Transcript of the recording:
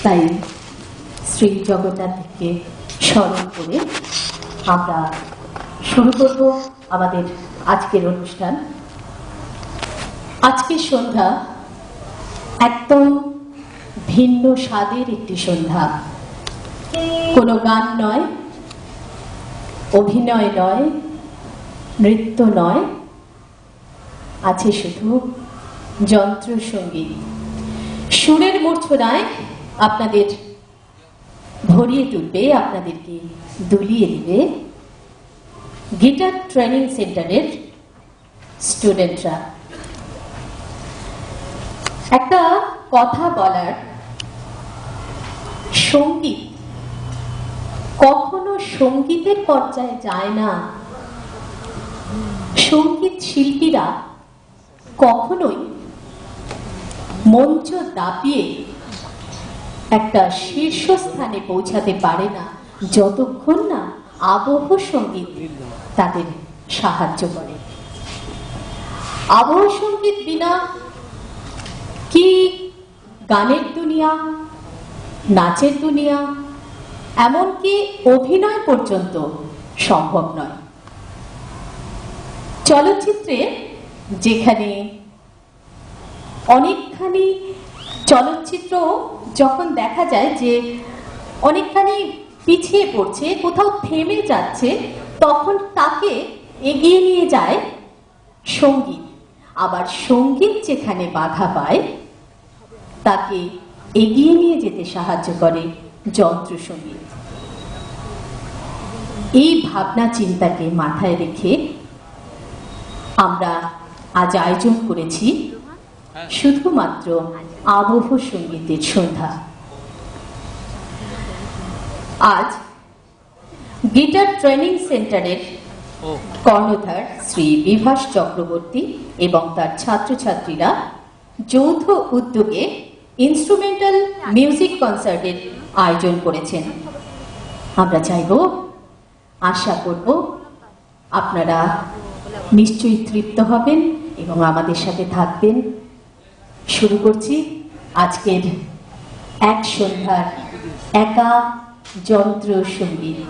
তাই শ্রী জগন্নাথকে স্মরণ করে আমরা শুরু করব আমাদের আজকের অনুষ্ঠান। আজকের সন্ধ্যা একদম ভিন্ন স্বাদের একটি সন্ধ্যা। কোনো গান নয়, অভিনয় নয়, নৃত্য নয়, আছে শুধু যন্ত্র সঙ্গীত। সুরের মূর্ছনায় আপনাদের ভরিয়ে তুলবে, আপনাদেরকে দুলিয়ে দিবে গিটার ট্রেনিং সেন্টারের স্টুডেন্টরা। একটা কথা বলার, সঙ্গীত কখনো সঙ্গীতের পর্যায়ে যায় না। সঙ্গীত শিল্পীরা কখনোই মঞ্চ দাপিয়ে একটা শীর্ষস্থানে পৌঁছাতে পারে না যতক্ষণ না আবহ সঙ্গীত তাদের সাহায্য করে। আবহ সঙ্গীত বিনা কি গানের দুনিয়া, নাচের দুনিয়া, এমনকি অভিনয় পর্যন্ত সম্ভব নয়। চলচ্চিত্রে যেখানে অনেকখানি চলচ্চিত্র যখন দেখা যায় যে অনেকখানি পিছিয়ে পড়ছে, কোথাও থেমে যাচ্ছে, তখন তাকে এগিয়ে নিয়ে যায় সঙ্গীত। আবার সঙ্গীত যেখানে বাধা পায় তাকে এগিয়ে নিয়ে যেতে সাহায্য করে যন্ত্র সঙ্গীত। এই ভাবনা চিন্তাকে মাথায় রেখে আমরা আজ আয়োজন করেছি শুধুমাত্র আবহ সঙ্গীতের সন্ধ্যা। আজ গিটার ট্রেনিং সেন্টারের কর্ণধার শ্রী বিভাস চক্রবর্তী এবং তার ছাত্রছাত্রীরা যৌথ উদ্যোগে ইনস্ট্রুমেন্টাল মিউজিক কনসার্টের আয়োজন করেছেন। আমরা চাইব, আশা করব আপনারা নিশ্চয়ই তৃপ্ত হবেন এবং আমাদের সাথে থাকবেন। শুরু করছি আজকের এক সন্ধ্যার একা যন্ত্র সঙ্গীত।